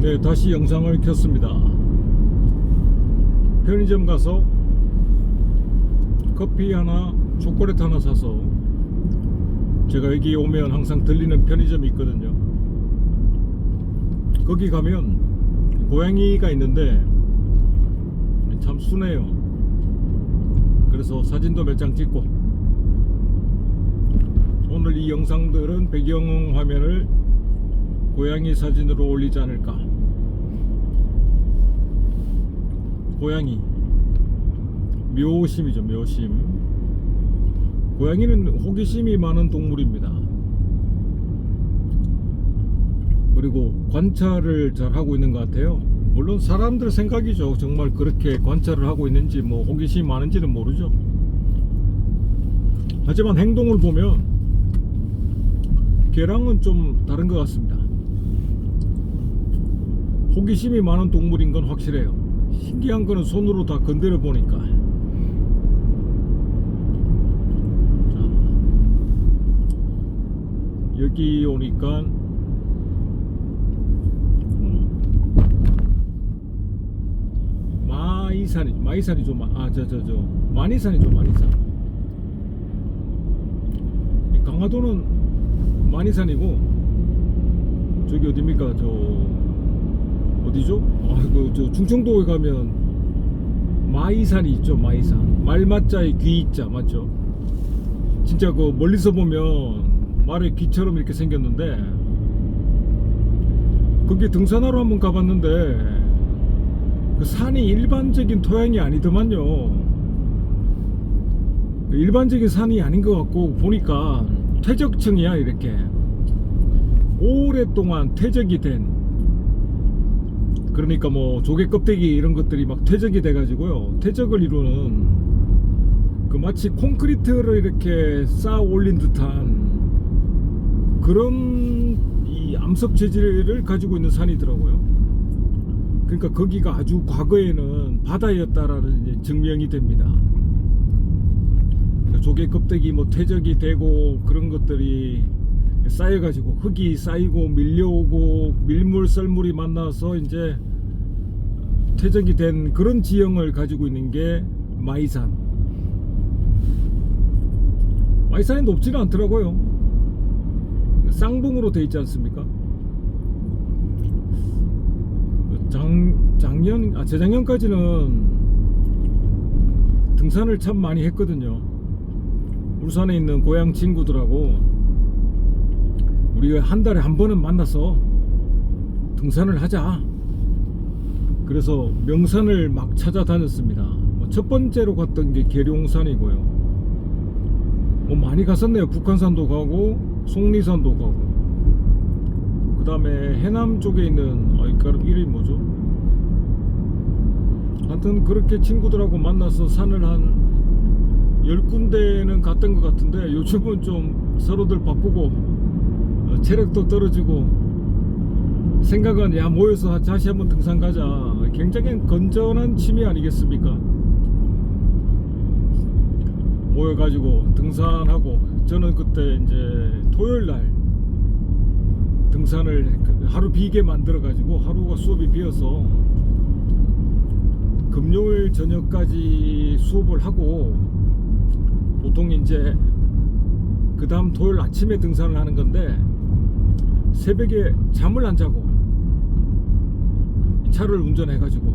네, 다시 영상을 켰습니다. 편의점 가서 커피 하나, 초콜릿 하나 사서, 제가 여기 오면 항상 들리는 편의점이 있거든요. 거기 가면 고양이가 있는데 참 순해요. 그래서 사진도 몇 장 찍고, 오늘 이 영상들은 배경 화면을 고양이 사진으로 올리지 않을까. 고양이 묘심이죠. 묘심. 고양이는 호기심이 많은 동물입니다. 그리고 관찰을 잘 하고 있는 것 같아요. 물론 사람들 생각이죠. 정말 그렇게 관찰을 하고 있는지, 뭐 호기심이 많은지는 모르죠. 하지만 행동을 보면 걔랑은 좀 다른 것 같습니다. 호기심이 많은 동물인 건 확실해요. 신기한 거는 손으로 다 건드려 보니까. 자, 여기 오니까 마이산이죠. 만이산이죠. 만이산. 강화도는 만이산이고, 저기 어딥니까? 어디죠? 저 충청도에 가면 마이산이 있죠. 마이산. 말맞자의 귀자 맞죠? 진짜 그 멀리서 보면 말의 귀처럼 이렇게 생겼는데, 거기 등산하러 한번 가봤는데 그 산이 일반적인 토양이 아니더만요. 일반적인 산이 아닌 것 같고, 보니까 퇴적층이야. 이렇게 오랫동안 퇴적이 된, 그러니까 뭐 조개 껍데기 이런 것들이 막 퇴적이 돼 가지고요, 퇴적을 이루는, 그 마치 콘크리트를 이렇게 쌓아 올린 듯한 그런 이 암석 재질을 가지고 있는 산이더라고요. 그러니까 거기가 아주 과거에는 바다였다라는 이제 증명이 됩니다. 조개 껍데기 뭐 퇴적이 되고 그런 것들이 쌓여가지고, 흙이 쌓이고 밀려오고 밀물 썰물이 만나서 이제 퇴적이 된 그런 지형을 가지고 있는 게 마이산. 마이산이 높지는 않더라고요. 쌍봉으로 되어 있지 않습니까? 재작년까지는 등산을 참 많이 했거든요. 울산에 있는 고향 친구들하고 우리가 한 달에 한 번은 만나서 등산을 하자. 그래서 명산을 막 찾아다녔습니다. 첫 번째로 갔던 게 계룡산이고요. 뭐 많이 갔었네요. 북한산도 가고 속리산도 가고, 그 다음에 해남 쪽에 있는, 이름이 뭐죠? 하여튼 그렇게 친구들하고 만나서 산을 한 10군데는 갔던 것 같은데, 요즘은 좀 서로들 바쁘고 체력도 떨어지고, 생각은 야 모여서 다시 한번 등산 가자. 굉장히 건전한 취미 아니겠습니까? 모여가지고 등산하고, 저는 그때 이제 토요일날 등산을 하루 비게 만들어가지고, 하루가 수업이 비어서 금요일 저녁까지 수업을 하고, 보통 이제 그 다음 토요일 아침에 등산을 하는 건데, 새벽에 잠을 안 자고 차를 운전해 가지고,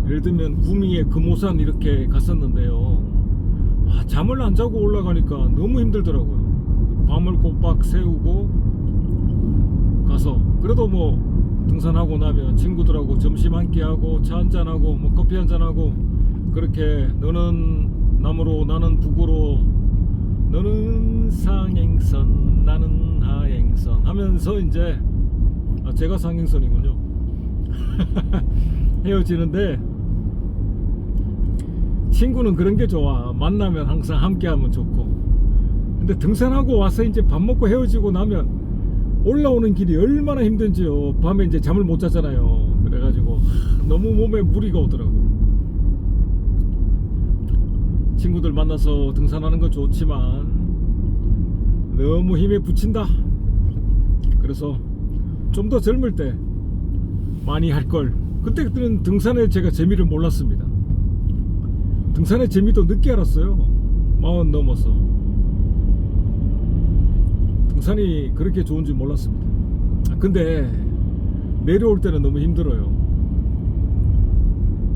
예를 들면 구미에 금오산 이렇게 갔었는데요, 잠을 안 자고 올라가니까 너무 힘들더라고요. 밤을 꼬박 새우고 가서, 그래도 뭐 등산하고 나면 친구들하고 점심 한 끼 하고 차 한잔하고 뭐 커피 한잔하고, 그렇게 너는 남으로 나는 북으로, 너는 상행선 나는 하행선 하면서 이제, 제가 상행선이군요. 헤어지는데, 친구는 그런 게 좋아. 만나면 항상 함께 하면 좋고. 근데 등산하고 와서 이제 밥 먹고 헤어지고 나면 올라오는 길이 얼마나 힘든지요. 밤에 이제 잠을 못 자잖아요. 그래가지고 너무 몸에 무리가 오더라고. 친구들 만나서 등산하는 건 좋지만 너무 힘에 부친다. 그래서 좀 더 젊을 때 많이 할 걸. 그때는 등산의 제가 재미를 몰랐습니다. 등산의 재미도 늦게 알았어요. 40 넘어서. 등산이 그렇게 좋은지 몰랐습니다. 근데 내려올 때는 너무 힘들어요.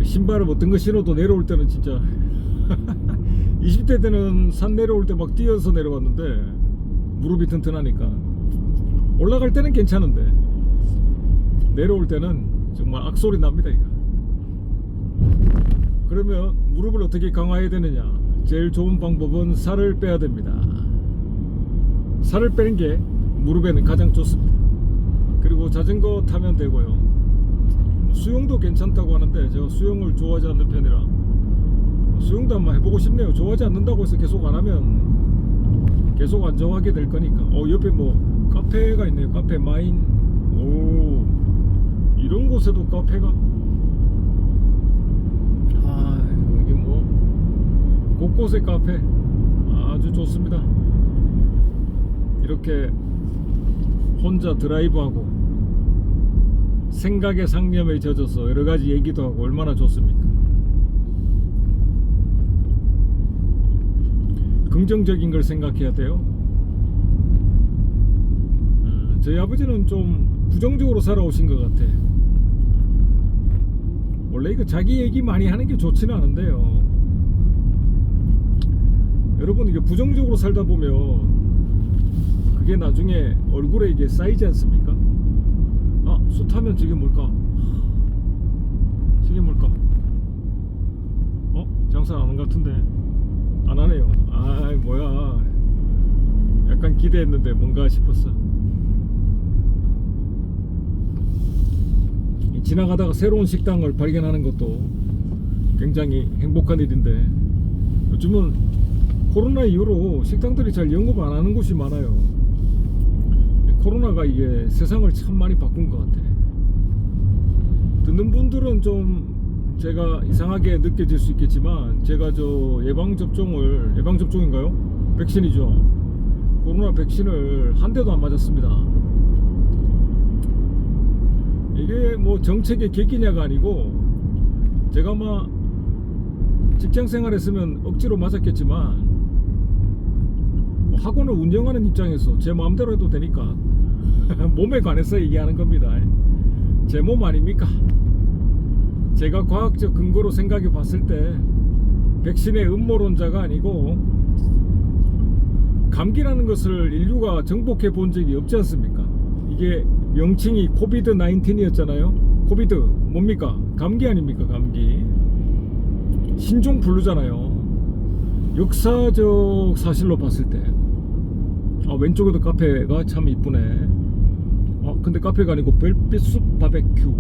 신발을 어떤 거 신어도 내려올 때는 진짜 20대 때는 산 내려올 때 막 뛰어서 내려왔는데 무릎이 튼튼하니까 올라갈 때는 괜찮은데 내려올 때는 정말 악소리 납니다 이거. 그러면 무릎을 어떻게 강화해야 되느냐? 제일 좋은 방법은 살을 빼야 됩니다. 살을 빼는 게 무릎에는 가장 좋습니다. 그리고 자전거 타면 되고요. 수영도 괜찮다고 하는데 제가 수영을 좋아하지 않는 편이라 수영도 한번 해보고 싶네요. 좋아하지 않는다고 해서 계속 안 하면 계속 안 좋아하게 될 거니까. 옆에 뭐 카페가 있네요. 카페 마인. 오, 이런 곳에도 카페가. 여기 뭐 곳곳에 카페 아주 좋습니다. 이렇게 혼자 드라이브하고 생각의 상념에 젖어서 여러가지 얘기도 하고 얼마나 좋습니까? 긍정적인 걸 생각해야 돼요. 저희 아버지는 좀 부정적으로 살아오신 것 같아. 원래 이거 자기 얘기 많이 하는 게 좋지는 않은데요. 여러분 이게 부정적으로 살다 보면 그게 나중에 얼굴에 이게 쌓이지 않습니까? 숱하면 저게 뭘까? 저게 뭘까? 장사 안 하는 것 같은데 안 하네요. 뭐야, 약간 기대했는데 뭔가 싶었어. 지나가다가 새로운 식당을 발견하는 것도 굉장히 행복한 일인데 요즘은 코로나 이후로 식당들이 잘 영업 안 하는 곳이 많아요. 코로나가 이게 세상을 참 많이 바꾼 것 같아. 듣는 분들은 좀 제가 이상하게 느껴질 수 있겠지만 제가 저 예방접종인가요? 백신이죠. 코로나 백신을 한 대도 안 맞았습니다. 이게 뭐 정책의 계기냐가 아니고 제가 아마 직장생활 했으면 억지로 맞았겠지만 학원을 운영하는 입장에서 제 마음대로 해도 되니까 몸에 관해서 얘기하는 겁니다. 제 몸 아닙니까? 제가 과학적 근거로 생각해 봤을 때 백신의 음모론자가 아니고 감기라는 것을 인류가 정복해 본 적이 없지 않습니까? 이게 명칭이 코비드 19이었잖아요. 코비드 뭡니까? 감기 아닙니까? 감기. 신종플루잖아요. 역사적 사실로 봤을 때 왼쪽에도 카페가 참 이쁘네. 근데 카페가 아니고 별빛숲 바베큐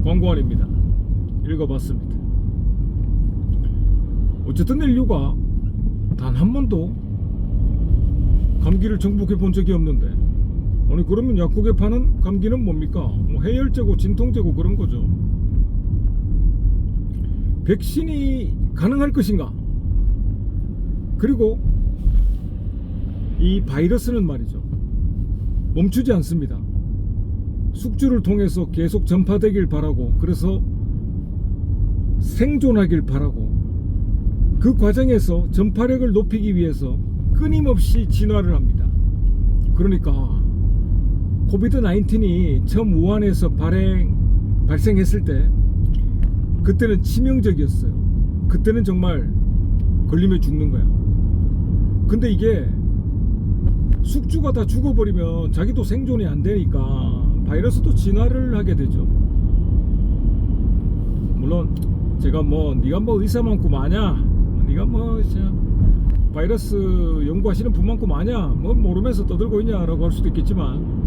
광고 아닙니다. 읽어봤습니다. 어쨌든 인류가 단 한 번도 감기를 정복해 본 적이 없는데 아니 그러면 약국에 파는 감기는 뭡니까? 뭐 해열제고 진통제고 그런 거죠. 백신이 가능할 것인가? 그리고 이 바이러스는 말이죠, 멈추지 않습니다. 숙주를 통해서 계속 전파되길 바라고, 그래서 생존하길 바라고, 그 과정에서 전파력을 높이기 위해서 끊임없이 진화를 합니다. 그러니까 코비드 19이 처음 우한에서 발생했을 때 그때는 치명적이었어요. 그때는 정말 걸리면 죽는 거야. 근데 이게 숙주가 다 죽어버리면 자기도 생존이 안 되니까 바이러스도 진화를 하게 되죠. 물론 제가 네가 의사 많고 마냐, 네가 바이러스 연구하시는 분 많고 마냐, 모르면서 떠들고 있냐라고 할 수도 있겠지만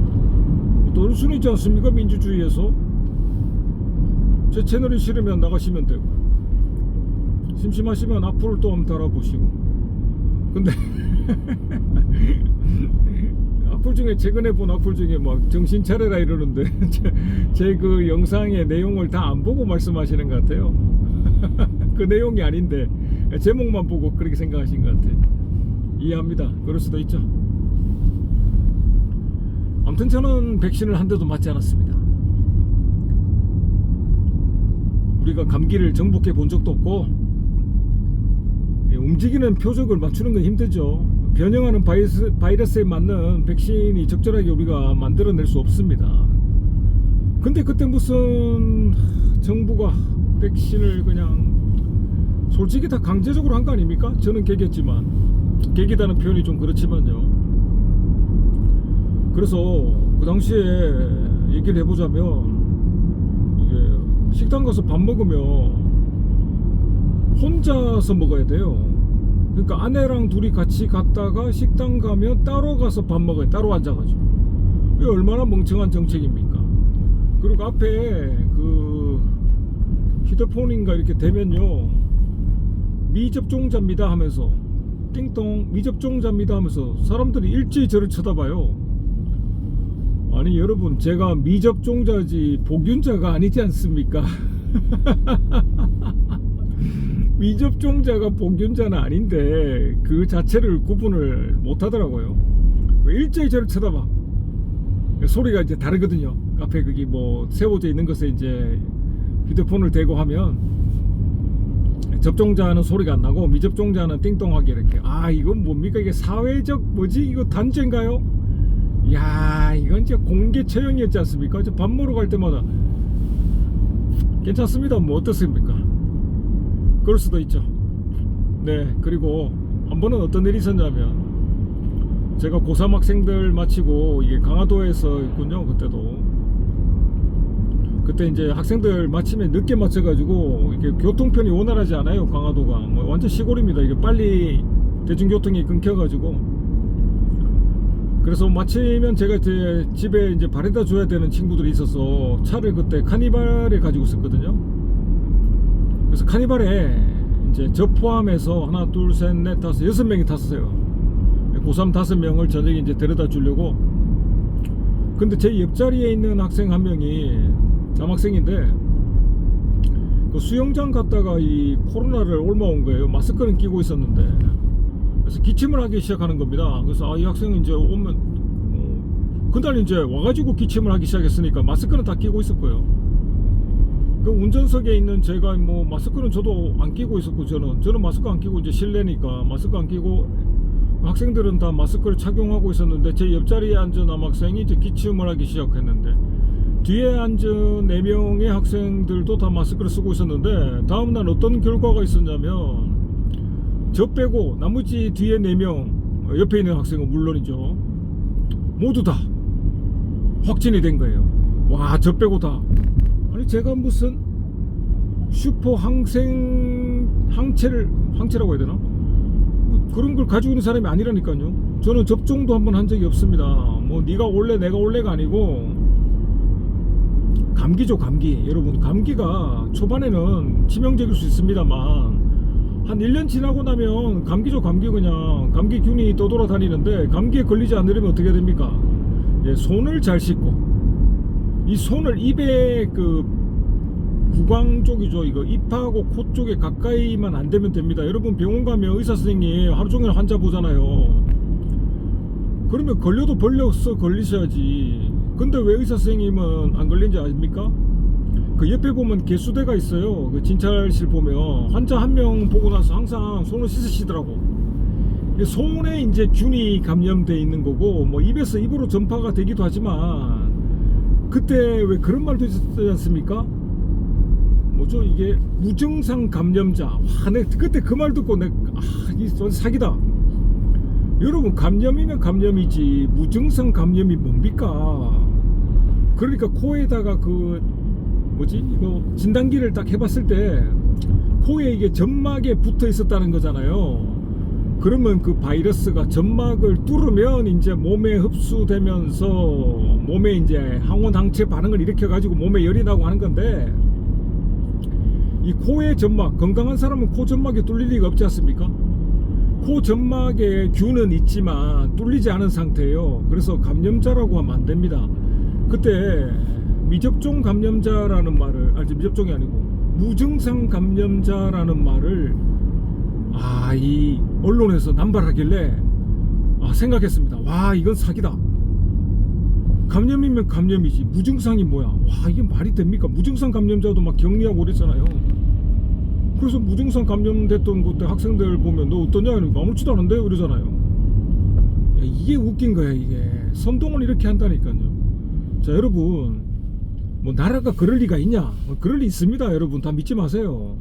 떠들 수는 있지 않습니까? 민주주의에서. 제 채널이 싫으면 나가시면 되고, 심심하시면 악플을 또 한번 달아보시고. 근데 악플 중에 최근에 본 악플 중에 막 정신 차려라 이러는데 제 그 영상의 내용을 다 안 보고 말씀하시는 것 같아요. 그 내용이 아닌데 제목만 보고 그렇게 생각하신 것 같아. 이해합니다. 그럴 수도 있죠. 아무튼 저는 백신을 한 대도 맞지 않았습니다. 우리가 감기를 정복해 본 적도 없고, 움직이는 표적을 맞추는 건 힘들죠. 변형하는 바이러스에 맞는 백신이 적절하게 우리가 만들어낼 수 없습니다. 근데 그때 무슨 정부가 백신을 그냥 솔직히 다 강제적으로 한 거 아닙니까? 저는 개겼지만, 개기다는 표현이 좀 그렇지만요. 그래서 그 당시에 얘기를 해보자면, 이게 식당 가서 밥 먹으면 혼자서 먹어야 돼요. 그러니까 아내랑 둘이 같이 갔다가 식당 가면 따로 가서 밥 먹어요. 따로 앉아가지고. 이게 얼마나 멍청한 정책입니까? 그리고 앞에 그 휴대폰인가 이렇게 되면요, 미접종자입니다 하면서, 띵동 미접종자입니다 하면서 사람들이 일제히 저를 쳐다봐요. 아니 여러분, 제가 미접종자지 복균자가 아니지 않습니까? 미접종자가 복균자는 아닌데 그 자체를 구분을 못 하더라고요. 일제히 저를 쳐다봐. 소리가 이제 다르거든요. 앞에 거기 뭐 세워져 있는 것에 이제 휴대폰을 대고 하면 접종자는 소리가 안 나고 미접종자는 띵동하게 이렇게. 아, 이건 뭡니까? 이게 사회적 뭐지? 이거 단죄인가요? 야, 이건 진짜 공개 처형이었지 않습니까? 저 밥 먹으러 갈 때마다 괜찮습니다. 뭐 어떻습니까? 그럴 수도 있죠. 네, 그리고 한 번은 어떤 일이 있었냐면, 제가 고3 학생들 마치고 이게 강화도에서 있군요. 그때 이제 학생들 마치면 늦게 마쳐가지고 이게 교통편이 원활하지 않아요. 강화도가 뭐 완전 시골입니다. 이게 빨리 대중교통이 끊겨가지고. 그래서 마치면 제가 제 집에 이제 바래다 줘야 되는 친구들이 있어서 차를 그때 카니발에 가지고 있었거든요. 그래서 카니발에 이제 저 포함해서 하나, 둘, 셋, 넷, 다섯, 6명이 탔어요. 고3 5명을 저녁에 이제 데려다 주려고. 근데 제 옆자리에 있는 학생 한 명이 남학생인데, 그 수영장 갔다가 이 코로나를 옮아온 거예요. 마스크는 끼고 있었는데. 그래서 기침을 하기 시작하는 겁니다. 그래서 이 학생은 이제 오면 그날 이제 와가지고 기침을 하기 시작했으니까 마스크는 다 끼고 있었고요. 그 운전석에 있는 제가 뭐 마스크는 저도 안 끼고 있었고, 저는 마스크 안 끼고 이제 실내니까 마스크 안 끼고, 학생들은 다 마스크를 착용하고 있었는데 제 옆자리에 앉은 남학생이 이제 기침을 하기 시작했는데, 뒤에 앉은 4명의 학생들도 다 마스크를 쓰고 있었는데, 다음날 어떤 결과가 있었냐면, 저 빼고 나머지 뒤에 4명, 옆에 있는 학생은 물론이죠, 모두 다 확진이 된 거예요. 와, 저 빼고 다. 아니 제가 무슨 슈퍼 항체라고 해야 되나? 그런 걸 가지고 있는 사람이 아니라니까요. 저는 접종도 한번 한 적이 없습니다. 뭐 네가 올래 내가 올래가 아니고, 감기죠, 감기. 여러분, 감기가 초반에는 치명적일 수 있습니다만 한 1년 지나고 나면 감기죠, 감기. 그냥 감기균이 떠돌아다니는데, 감기에 걸리지 않으려면 어떻게 됩니까? 예, 손을 잘 씻고, 이 손을 입에 그 구강 쪽이죠, 이거 입하고 코 쪽에 가까이만 안 되면 됩니다. 여러분, 병원 가면 의사 선생님 하루 종일 환자 보잖아요. 그러면 걸려도 벌려서 걸리셔야지. 근데 왜 의사 선생님은 안 걸린지 아십니까? 그 옆에 보면 개수대가 있어요. 그 진찰실 보면 환자 한 명 보고 나서 항상 손을 씻으시더라고. 손에 이제 균이 감염돼 있는 거고, 뭐 입에서 입으로 전파가 되기도 하지만, 그때 왜 그런 말도 있었지 않습니까? 뭐죠, 이게 무증상 감염자. 와, 그때 그 말 듣고 이 사기다. 여러분, 감염이면 감염이지 무증상 감염이 뭡니까? 그러니까 코에다가 그 뭐지, 이거 진단기를 딱 해봤을 때 코에 이게 점막에 붙어 있었다는 거잖아요. 그러면 그 바이러스가 점막을 뚫으면 이제 몸에 흡수되면서 몸에 이제 항원 항체 반응을 일으켜 가지고 몸에 열이 나고 하는 건데, 이 코의 점막, 건강한 사람은 코 점막이 뚫릴 리가 없지 않습니까? 코 점막에 균은 있지만 뚫리지 않은 상태예요. 그래서 감염자라고 하면 안 됩니다. 그때 미접종 감염자라는 말을, 미접종이 아니고 무증상 감염자라는 말을 이 언론에서 남발하길래 생각했습니다. 와, 이건 사기다. 감염이면 감염이지 무증상이 뭐야. 와, 이게 말이 됩니까? 무증상 감염자도 막 격리하고 그랬잖아요. 그래서 무증상 감염됐던 그때 학생들 보면 너 어떠냐 이러니까 아무렇지도 않은데 이러잖아요. 야, 이게 웃긴 거야. 이게 선동을 이렇게 한다니까요. 자, 여러분, 뭐 나라가 그럴 리가 있냐? 그럴 리 있습니다. 여러분 다 믿지 마세요.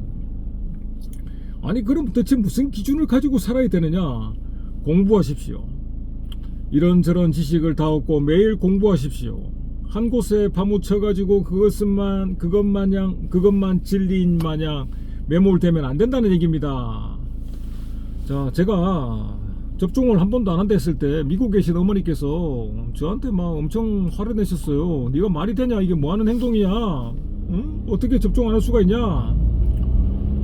아니 그럼 도대체 무슨 기준을 가지고 살아야 되느냐? 공부하십시오. 이런저런 지식을 다 얻고 매일 공부하십시오. 한 곳에 파묻혀 가지고 그것만 진리인 마냥 매몰되면 안 된다는 얘기입니다. 자, 제가 접종을 한 번도 안 한다 했을 때 미국 계신 어머니께서 저한테 막 엄청 화를 내셨어요. 네가 말이 되냐? 이게 뭐 하는 행동이야? 응? 어떻게 접종 안 할 수가 있냐?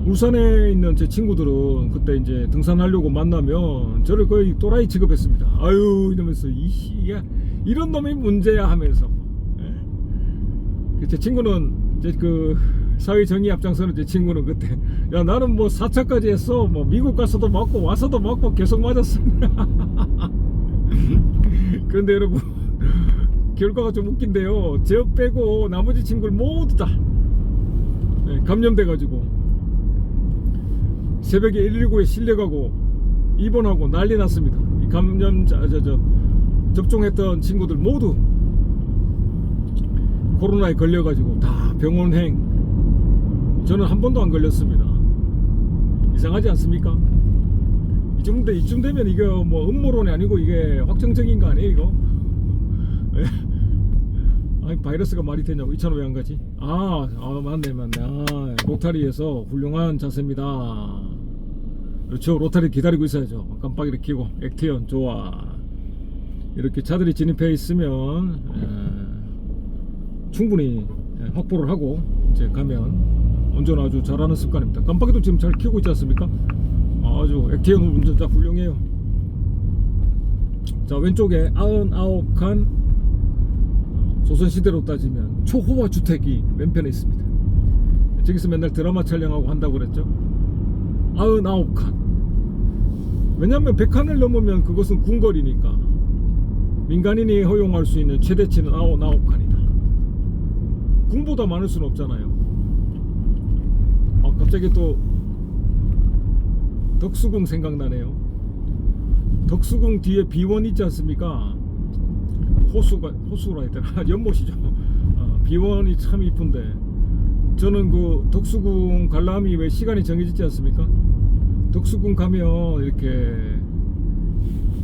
울산에 있는 제 친구들은 그때 이제 등산하려고 만나면 저를 거의 또라이 취급했습니다. 아유 이러면서 이씨야 이런 놈이 문제야 하면서. 제 친구는 이제 그 사회 정의 앞장서는 제 친구는 그때 야 나는 뭐 4차까지 했어. 뭐 미국 가서도 맞고 와서도 맞고 계속 맞았어. 그런데 여러분 결과가 좀 웃긴데요. 저 빼고 나머지 친구들 모두 다 감염돼 가지고 새벽에 119에 실려가고 입원하고 난리 났습니다. 감염자 접종했던 친구들 모두 코로나에 걸려가지고 다 병원행. 저는 한 번도 안 걸렸습니다. 이상하지 않습니까? 이쯤 되면 이거 뭐 음모론이 아니고 이게 확정적인 거 아니에요 이거? 아니 바이러스가 말이 되냐고. 이 차는 왜 안 가지? 맞네. 로타리에서 훌륭한 자세입니다. 그렇죠. 로타리 기다리고 있어야죠. 깜빡이를 켜고 액티언 좋아. 이렇게 차들이 진입해 있으면 충분히 확보를 하고 이제 가면 운전 아주 잘하는 습관입니다. 깜빡이도 지금 잘 켜고 있지 않습니까? 아주 액티언 운전자 훌륭해요. 자, 왼쪽에 99칸 조선시대로 따지면 초호화 주택이 왼편에 있습니다. 저기서 맨날 드라마 촬영하고 한다고 그랬죠. 99칸. 왜냐하면 100칸을 넘으면 그것은 궁궐이니까 민간인이 허용할 수 있는 최대치는 99칸이다. 궁보다 많을 수는 없잖아요. 갑자기 또 덕수궁 생각나네요. 덕수궁 뒤에 비원 있지 않습니까? 호수라 해야 되나? 연못이죠. 비원이 참 이쁜데 저는 그 덕수궁 관람이 왜 시간이 정해지지 않습니까? 덕수궁 가면 이렇게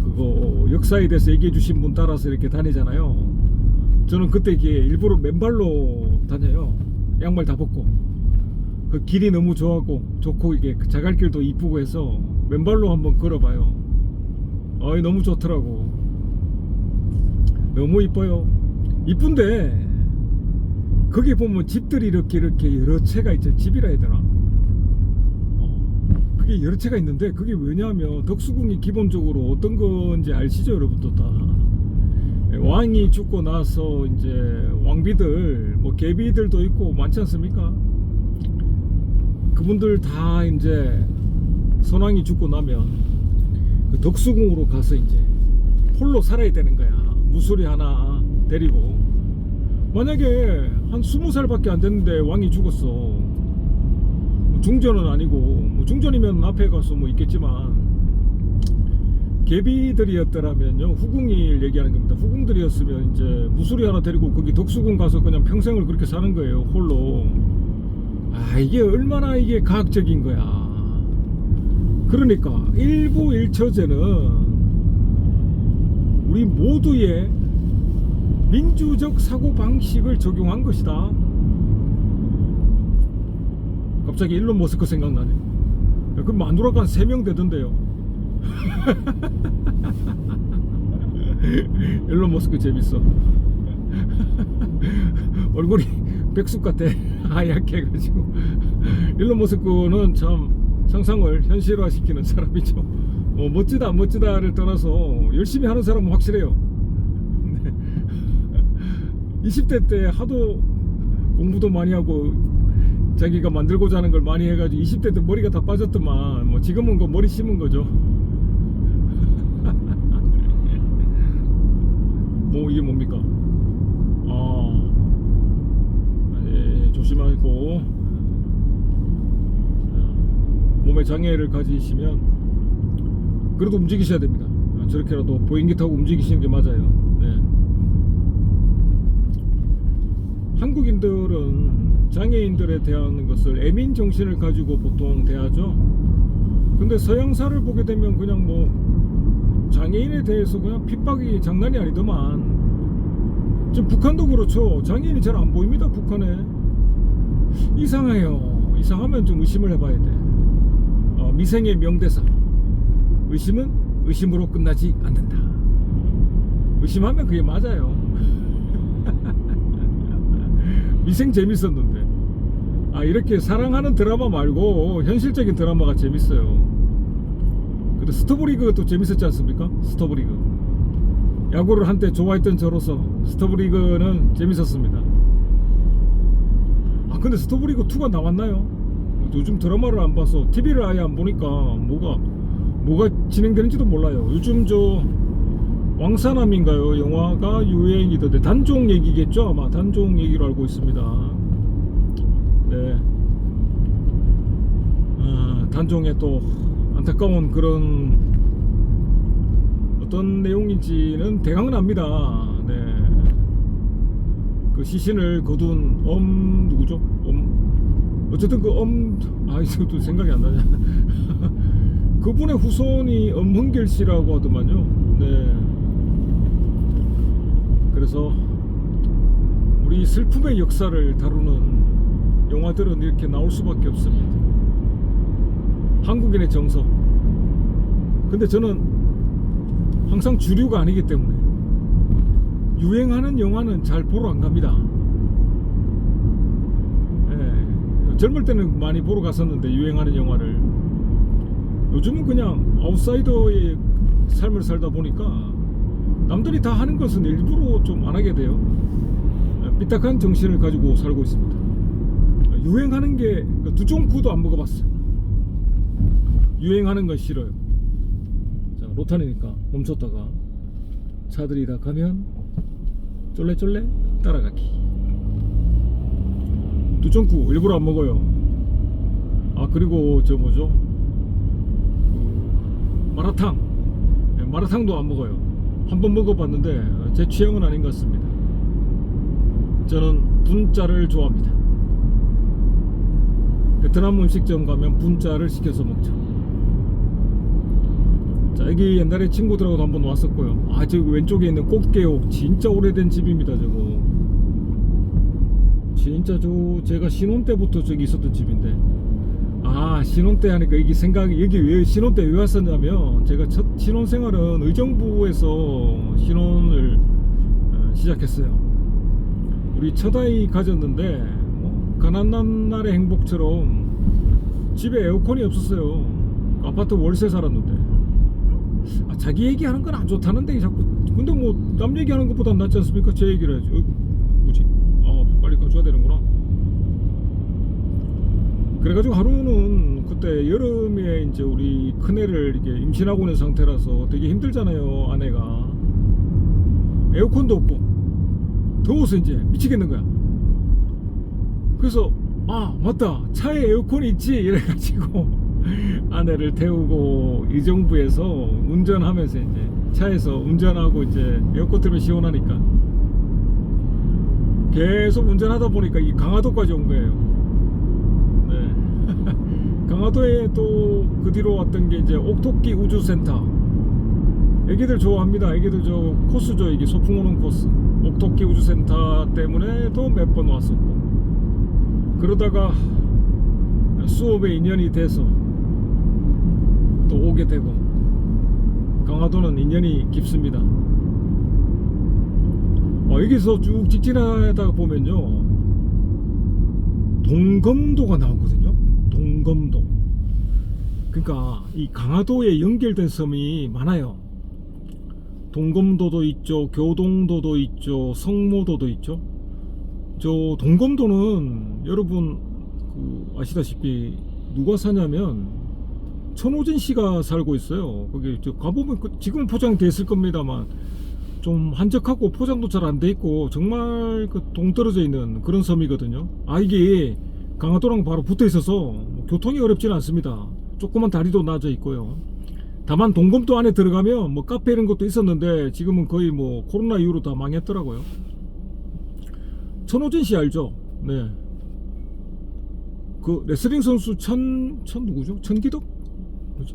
그거 역사에 대해서 얘기해 주신 분 따라서 이렇게 다니잖아요. 저는 그때 이게 일부러 맨발로 다녀요. 양말 다 벗고. 그 길이 너무 좋고 이게 자갈길도 이쁘고 해서 맨발로 한번 걸어봐요. 너무 좋더라고. 너무 이뻐요. 이쁜데 거기 보면 집들이 이렇게 여러 채가 있죠. 집이라 해야 되나? 그게 여러 채가 있는데 그게 왜냐하면 덕수궁이 기본적으로 어떤 건지 아시죠, 여러분도 다. 왕이 죽고 나서 이제 왕비들, 뭐 계비들도 있고 많지 않습니까? 그분들 다 이제 선왕이 죽고 나면 그 덕수궁으로 가서 이제 홀로 살아야 되는 거야. 무소리 하나 데리고. 만약에 한 20살밖에 안 됐는데 왕이 죽었어. 중전은 아니고, 뭐 중전이면 앞에 가서 뭐 있겠지만, 계비들이었더라면요, 후궁일 얘기하는 겁니다. 후궁들이었으면 이제 무소리 하나 데리고 거기 덕수궁 가서 그냥 평생을 그렇게 사는 거예요, 홀로. 이게 얼마나 이게 과학적인 거야. 그러니까 일부일처제는 우리 모두의 민주적 사고방식을 적용한 것이다. 갑자기 일론 머스크 생각나네. 그럼 마누라가 한 3명 되던데요. 일론 머스크 재밌어. 얼굴이 백숙 같아. 하얗게 해가지고. 일론 머스크는 참 상상을 현실화시키는 사람이죠. 멋지다 안 멋지다를 떠나서 열심히 하는 사람은 확실해요. 20대 때 하도 공부도 많이 하고 자기가 만들고자 하는 걸 많이 해가지고 20대 때 머리가 다 빠졌더만 뭐 지금은 그 머리 심은 거죠. 뭐 이게 뭡니까? 아이고, 몸에 장애를 가지시면 그래도 움직이셔야 됩니다. 저렇게라도 보행기 타고 움직이시는 게 맞아요. 네. 한국인들은 장애인들에 대한 것을 애민 정신을 가지고 보통 대하죠. 근데 서양사를 보게 되면 그냥 뭐 장애인에 대해서 그냥 핍박이 장난이 아니더만. 지금 북한도 그렇죠. 장애인이 잘 안 보입니다, 북한에. 이상해요. 이상하면 좀 의심을 해봐야 돼. 미생의 명대사. 의심은 의심으로 끝나지 않는다. 의심하면 그게 맞아요. 미생 재밌었는데. 이렇게 사랑하는 드라마 말고 현실적인 드라마가 재밌어요. 근데 스토브리그도 재밌었지 않습니까? 스토브리그. 야구를 한때 좋아했던 저로서 스토브리그는 재밌었습니다. 근데 스토브리그 2가 나왔나요? 요즘 드라마를 안 봐서 TV를 아예 안 보니까 뭐가 진행되는지도 몰라요. 요즘 저 왕사남인가요? 영화가 유행이던데 단종 얘기겠죠? 아마 단종 얘기로 알고 있습니다. 네. 단종의 또 안타까운 그런 어떤 내용인지는 대강은 압니다. 네. 그 시신을 거둔 누구죠? 어쨌든 그 이것도 생각이 안 나냐. 그분의 후손이 엄흥길 씨라고 하더만요. 네. 그래서 우리 슬픔의 역사를 다루는 영화들은 이렇게 나올 수밖에 없습니다. 한국인의 정서. 근데 저는 항상 주류가 아니기 때문에 유행하는 영화는 잘 보러 안 갑니다. 젊을 때는 많이 보러 갔었는데, 유행하는 영화를. 요즘은 그냥 아웃사이더의 삶을 살다 보니까 남들이 다 하는 것은 일부러 좀 안 하게 돼요. 삐딱한 정신을 가지고 살고 있습니다. 유행하는 게 두종쿠도 안 먹어봤어요. 유행하는 건 싫어요. 자, 로탄이니까 멈췄다가 차들이 다 가면 쫄래쫄래 따라가기. 두종쿠 일부러 안 먹어요. 그리고 저 뭐죠? 마라탕. 마라탕도 안 먹어요. 한번 먹어봤는데 제 취향은 아닌 것 같습니다. 저는 분짜를 좋아합니다. 베트남 음식점 가면 분짜를 시켜서 먹죠. 자, 여기 옛날에 친구들하고도 한번 왔었고요. 저기 왼쪽에 있는 꽃게옥 진짜 오래된 집입니다. 저거 진짜 제가 신혼 때부터 저기 있었던 집인데, 신혼 때 하니까 여기 왜 신혼 때 왜 왔었냐면, 제가 첫 신혼 생활은 의정부에서 신혼을 시작했어요. 우리 첫 아이 가졌는데 가난한 날의 행복처럼 집에 에어컨이 없었어요. 아파트 월세 살았는데. 자기 얘기하는 건 안 좋다는데 자꾸. 근데 뭐 남 얘기하는 것보다 낫지 않습니까? 제 얘기를 해야지. 뭐지? 빨리 가져야 되는구나. 그래가지고 하루는 그때 여름에 이제 우리 큰애를 이렇게 임신하고 있는 상태라서 되게 힘들잖아요. 아내가 에어컨도 없고 더워서 이제 미치겠는 거야. 그래서 맞다, 차에 에어컨이 있지 이래가지고 아내를 태우고 의정부에서 운전하면서 이제 차에서 운전하고, 이제 에어컨 틀면 시원하니까 계속 운전하다 보니까 이 강화도까지 온 거예요. 네. 강화도에 또 그 뒤로 왔던 게 이제 옥토끼 우주센터. 애기들 좋아합니다. 애기들 저 코스죠. 이게 소풍 오는 코스. 옥토끼 우주센터 때문에도 몇 번 왔었고, 그러다가 수업에 인연이 돼서 또 오게 되고, 강화도는 인연이 깊습니다. 여기서 쭉 직진하다가 보면요, 동검도가 나오거든요. 동검도. 그러니까 이 강화도에 연결된 섬이 많아요. 동검도도 있죠, 교동도도 있죠, 성모도도 있죠. 저 동검도는 여러분 아시다시피 누가 사냐면 천호진 씨가 살고 있어요. 거기 가보면 지금은 포장돼 있을 겁니다만 좀 한적하고 포장도 잘 안 돼 있고 정말 그 동떨어져 있는 그런 섬이거든요. 아, 이게 강화도랑 바로 붙어 있어서 뭐 교통이 어렵지는 않습니다. 조그만 다리도 나져 있고요. 다만 동검도 안에 들어가면 뭐 카페 이런 것도 있었는데 지금은 거의 뭐 코로나 이후로 다 망했더라고요. 천호진 씨 알죠? 네. 그 레슬링 선수 천 누구죠? 천기덕? 뭐지?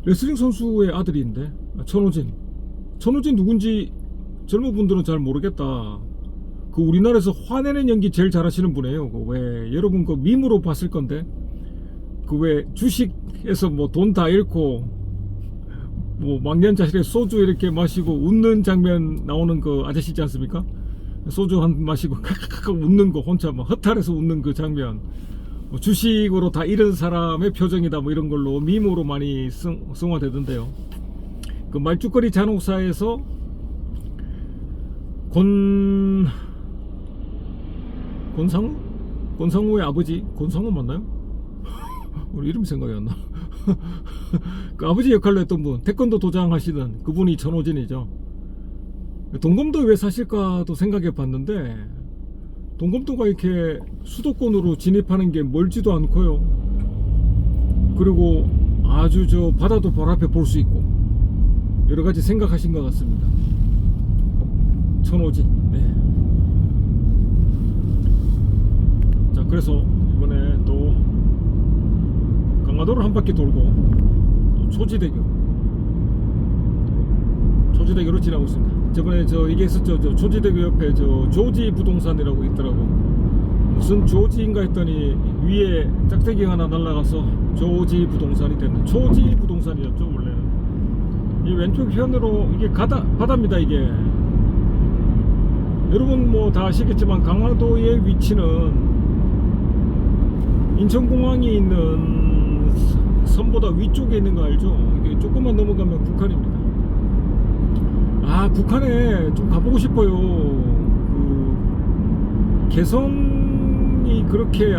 레슬링 선수의 아들인데 천호진 누군지 젊은 분들은 잘 모르겠다. 그 우리나라에서 화내는 연기 제일 잘하시는 분이에요. 그 왜 여러분 그 밈으로 봤을 건데 그 왜 주식에서 뭐 돈 다 잃고 뭐 망년자실에 소주 이렇게 마시고 웃는 장면 나오는 그 아저씨 있지 않습니까? 소주 한 마시고 카카카 웃는 거 혼자 막 허탈해서 웃는 그 장면, 뭐 주식으로 다 잃은 사람의 표정이다 뭐 이런 걸로 밈으로 많이 승화되던데요. 그 말죽거리 잔혹사에서 권상우의 아버지, 권상우 맞나요? 우리 이름 생각이 안 나. 그 아버지 역할로 했던 분, 태권도 도장 하시던 그분이 천호진이죠. 동검도 왜 사실까도 생각해 봤는데 동검도가 이렇게 수도권으로 진입하는 게 멀지도 않고요. 그리고 아주 저 바다도 바로 앞에 볼 수 있고 여러 가지 생각하신 것 같습니다. 천호진. 네. 자, 그래서 이번에 또 강화도를 한 바퀴 돌고 또 초지대교로 지나고 있습니다. 저번에 저 얘기했었죠. 저 초지대교 옆에 저 조지 부동산이라고 있더라고. 무슨 조지인가 했더니 위에 짝대기 하나 날아가서 조지 부동산이 됐네. 초지 부동산이었죠 원래는. 이 왼쪽 편으로 이게 바다입니다. 이게 여러분 뭐 다 아시겠지만 강화도의 위치는 인천공항이 있는 섬보다 위쪽에 있는 거 알죠? 이게 조금만 넘어가면 북한입니다. 아, 북한에 좀 가보고 싶어요. 그 개성이 그렇게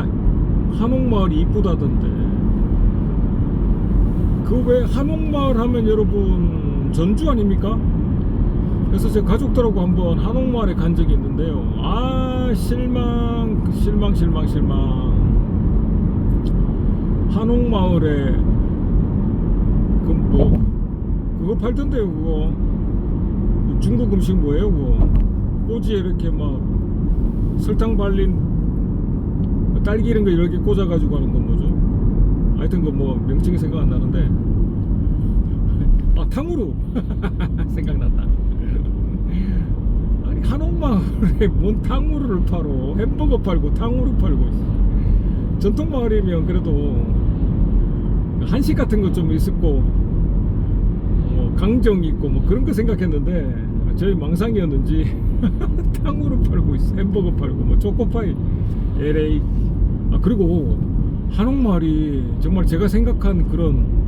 한옥마을이 이쁘다던데. 그 왜 한옥마을 하면 여러분 전주 아닙니까? 그래서 제 가족들하고 한번 한옥마을에 간 적이 있는데요. 아, 실망. 한옥마을에 그 뭐 그거 팔던데요. 그거 중국 음식 뭐예요? 그거 꼬지에 이렇게 막 설탕 발린 딸기 이런 거 이렇게 꽂아가지고 하는 건 뭐죠? 하여튼 그 뭐 명칭이 생각 안 나는데. 아, 탕후루. 생각났다. 아니, 한옥마을에 뭔 탕후루를 팔어. 햄버거 팔고 탕후루 팔고 있어. 전통마을이면 그래도 한식 같은 거 좀 있었고 뭐 강정 있고 뭐 그런 거 생각했는데 저희 망상이었는지 탕후루 팔고 있어. 햄버거 팔고 뭐 초코파이 LA. 아, 그리고 한옥마을이 정말 제가 생각한 그런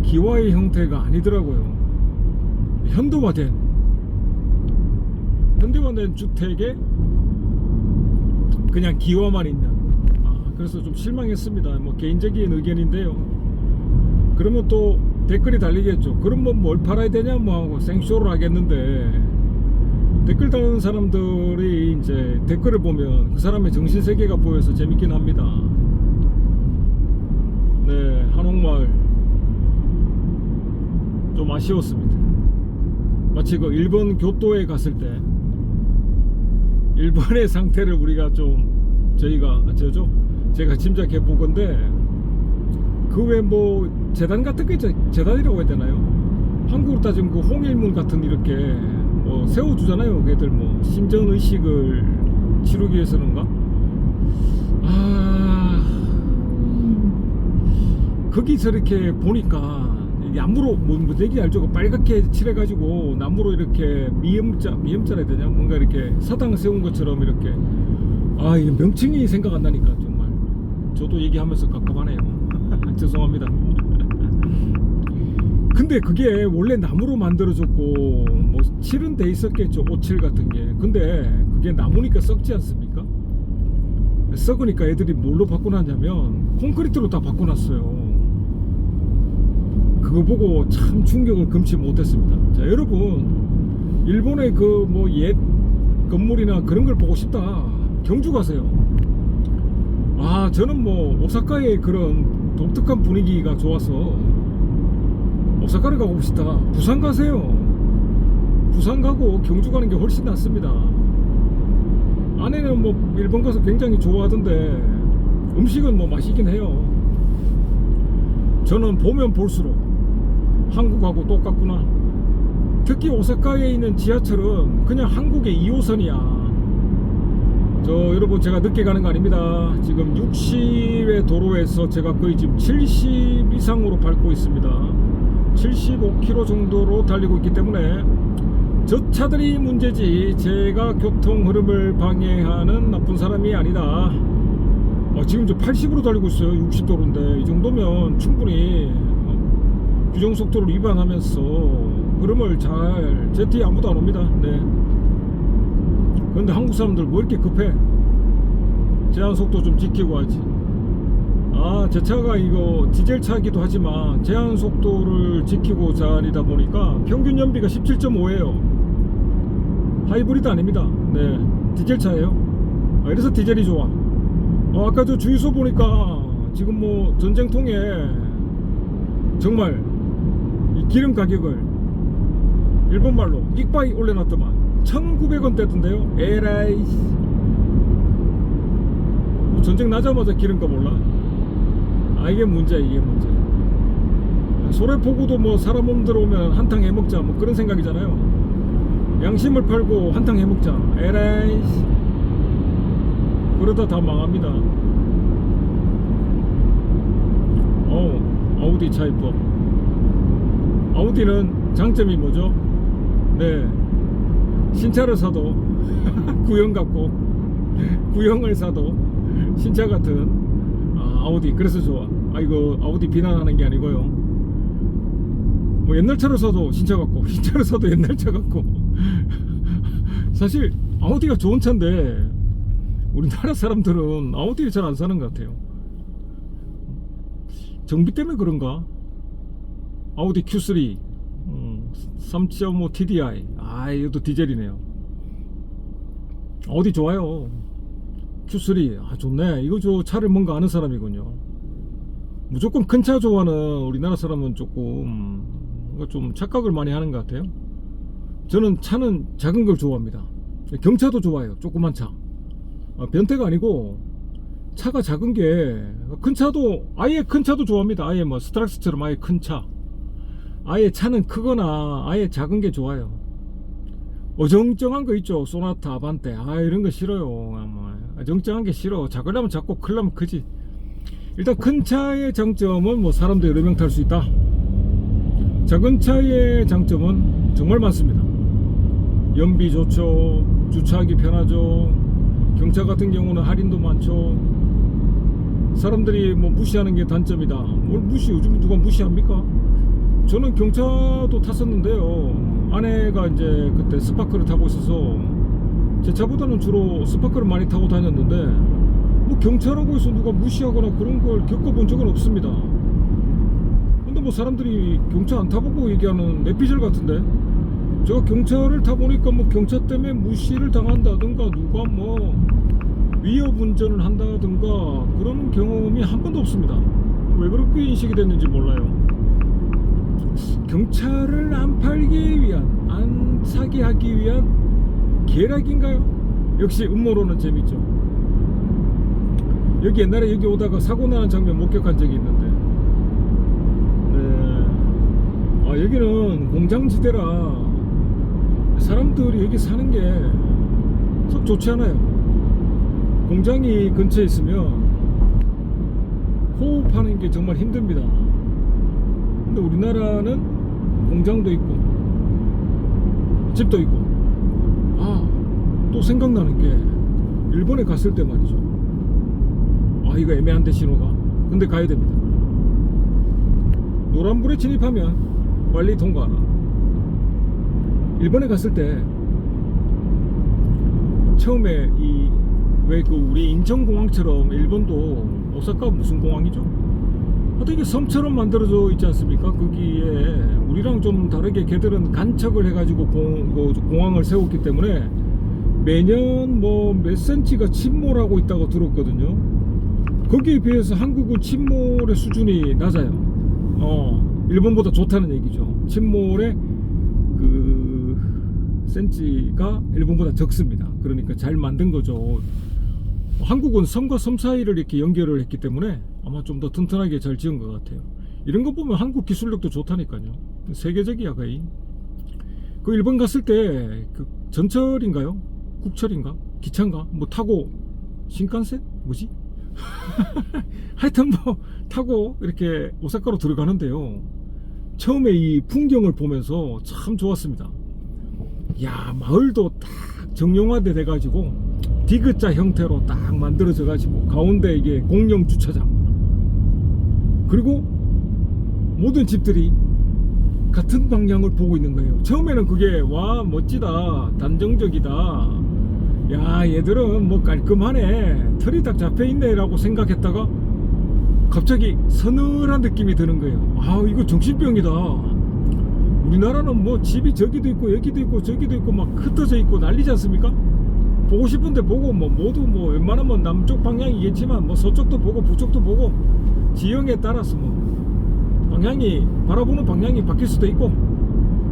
기와의 형태가 아니더라고요. 현대화된 주택에 그냥 기와만 있는. 그래서 좀 실망했습니다. 뭐 개인적인 의견인데요. 그러면 또 댓글이 달리겠죠. 그럼 뭐 뭘 팔아야 되냐 뭐 하고 생쇼를 하겠는데, 댓글 다는 사람들이 이제 댓글을 보면 그 사람의 정신세계가 보여서 재밌긴 합니다. 네, 한옥마을 좀 아쉬웠습니다. 마치 그 일본 교토에 갔을 때 일본의 상태를 우리가 좀 제가 짐작해 보건데, 그 외 뭐 재단 같은 게 재단이라고 해야 되나요? 한국으로 따지면 그 홍일문 같은 이렇게 뭐 세워주잖아요. 걔들 뭐 신전 의식을 치르기 위해서는가? 아, 거기 저렇게 보니까 나무로 뭔 얘기 알죠? 빨갛게 칠해가지고 나무로 이렇게 미음자라 해야 되냐? 뭔가 이렇게 사당 세운 것처럼 이렇게. 아, 이게 명칭이 생각 안 나니까 정말 저도 얘기하면서 갑갑하네요. 죄송합니다. 근데 그게 원래 나무로 만들어졌고 뭐 칠은 돼 있었겠죠. 오칠 같은 게. 근데 그게 나무니까 썩지 않습니까? 썩으니까 애들이 뭘로 바꿔놨냐면 콘크리트로 다 바꿔놨어요. 그거 보고 참 충격을 금치 못했습니다. 자, 여러분, 일본의 그 뭐 옛 건물이나 그런 걸 보고 싶다. 경주 가세요. 아, 저는 뭐 오사카의 그런 독특한 분위기가 좋아서 오사카를 가고 싶다. 부산 가세요. 부산 가고 경주 가는 게 훨씬 낫습니다. 아내는 뭐 일본 가서 굉장히 좋아하던데 음식은 뭐 맛있긴 해요. 저는 보면 볼수록 한국하고 똑같구나. 특히 오사카에 있는 지하철은 그냥 한국의 2호선이야. 여러분, 제가 늦게 가는 거 아닙니다. 지금 60의 도로에서 제가 거의 지금 70 이상으로 밟고 있습니다. 75km 정도로 달리고 있기 때문에 저 차들이 문제지 제가 교통 흐름을 방해하는 나쁜 사람이 아니다. 지금 저 80으로 달리고 있어요. 60도로인데 이 정도면 충분히 규정속도를 위반하면서 흐름을 잘, 제 뒤에 아무도 안 옵니다. 네. 그런데 한국 사람들 뭐 이렇게 급해? 제한속도 좀 지키고 하지. 제 차가 이거 디젤 차기도 하지만 제한속도를 지키고 다니다 보니까 평균 연비가 17.5예요 하이브리드 아닙니다. 네, 디젤 차예요. 그래서 디젤이 좋아. 아까 저 주유소 보니까 지금 뭐 전쟁통에 정말 이 기름 가격을 일본말로 იქ바이 올려놨더만 1900원대던데요 에라이. 뭐 전쟁 나자마자 기름값 올라. 이게 문제야. 이게 문제. 소래포구도 뭐 사람 몸 들어오면 한탕 해먹자 뭐 그런 생각이잖아요. 양심을 팔고 한탕 해먹자. 에라이. 그러다 다 망합니다. 아우디 차입법. 아우디는 장점이 뭐죠? 네, 신차를 사도 구형 같고 구형을 사도 신차 같은 아우디. 그래서 좋아. 이거 아우디 비난하는 게 아니고요. 뭐 옛날 차를 사도 신차 같고 신차를 사도 옛날 차 같고 사실 아우디가 좋은 차인데 우리나라 사람들은 아우디를 잘 안 사는 것 같아요. 정비 때문에 그런가? 아우디 Q3 3.5 TDI. 이것도 디젤이네요. 아우디 좋아요. Q3 좋네. 이거 저 차를 뭔가 아는 사람이군요. 무조건 큰 차 좋아하는 우리나라 사람은 조금 뭔가 좀 착각을 많이 하는 것 같아요. 저는 차는 작은 걸 좋아합니다. 경차도 좋아해요. 조그만 차. 변태가 아니고 차가 작은 게, 큰 차도, 아예 큰 차도 좋아합니다. 아예 뭐 스트락스처럼 아예 큰 차. 아예 차는 크거나 아예 작은 게 좋아요. 어정쩡한 거 있죠. 소나타, 아반떼. 이런 거 싫어요. 정쩡한 게 싫어. 작으려면 작고 크려면 크지. 일단 큰 차의 장점은 뭐 사람도 여러 명 탈 수 있다. 작은 차의 장점은 정말 많습니다. 연비 좋죠. 주차하기 편하죠. 경차 같은 경우는 할인도 많죠. 사람들이 뭐 무시하는 게 단점이다. 뭘 무시? 요즘 누가 무시합니까? 저는 경차도 탔었는데요. 아내가 이제 그때 스파크를 타고 있어서 제 차보다는 주로 스파크를 많이 타고 다녔는데 뭐 경차라고 해서 누가 무시하거나 그런 걸 겪어본 적은 없습니다. 근데 뭐 사람들이 경차 안 타보고 얘기하는 내피셜 같은데, 제가 경차를 타보니까 뭐 경차 때문에 무시를 당한다든가 누가 뭐 위협 운전을 한다든가 그런 경험이 한 번도 없습니다. 왜 그렇게 인식이 됐는지 몰라요. 경차를 안 팔기 위한, 안 사게 하기 위한 계략인가요? 역시 음모론은 재밌죠. 여기 옛날에 여기 오다가 사고 나는 장면 목격한 적이 있는데, 네, 여기는 공장지대라 사람들이 여기 사는 게 썩 좋지 않아요. 공장이 근처에 있으면 호흡하는 게 정말 힘듭니다. 근데 우리나라는 공장도 있고 집도 있고. 또 생각나는 게 일본에 갔을 때 말이죠. 이거 애매한데 신호가. 근데 가야 됩니다. 노란불에 진입하면 빨리 통과하라. 일본에 갔을 때 처음에 왜 우리 인천공항처럼 일본도 오사카 무슨 공항이죠? 되게 섬처럼 만들어져 있지 않습니까? 거기에 우리랑 좀 다르게 걔들은 간척을 해가지고 공항을 세웠기 때문에 매년 뭐 몇 센치가 침몰하고 있다고 들었거든요. 거기에 비해서 한국은 침몰의 수준이 낮아요. 일본보다 좋다는 얘기죠. 침몰의 그 센치가 일본보다 적습니다. 그러니까 잘 만든 거죠. 한국은 섬과 섬 사이를 이렇게 연결을 했기 때문에 아마 좀 더 튼튼하게 잘 지은 것 같아요. 이런 거 보면 한국 기술력도 좋다니까요. 세계적이야 거의. 그 일본 갔을 때 그 전철인가요? 국철인가? 기차인가? 뭐 타고 신칸센? 뭐지? 하여튼 뭐 타고 이렇게 오사카로 들어가는데요. 처음에 이 풍경을 보면서 참 좋았습니다. 야, 마을도 딱 정형화돼 돼가지고 디귿자 형태로 딱 만들어져 가지고 가운데 이게 공영 주차장, 그리고 모든 집들이 같은 방향을 보고 있는 거예요. 처음에는 그게 와 멋지다, 단정적이다, 야 얘들은 뭐 깔끔하네, 털이 딱 잡혀있네 라고 생각했다가 갑자기 서늘한 느낌이 드는 거예요. 아 이거 정신병이다. 우리나라는 뭐 집이 저기도 있고 여기도 있고 저기도 있고 막 흩어져 있고 난리지 않습니까? 보고 싶은데 보고 뭐 모두 뭐 웬만하면 남쪽 방향이겠지만 뭐 서쪽도 보고 북쪽도 보고 지형에 따라서 뭐 방향이, 바라보는 방향이 바뀔 수도 있고.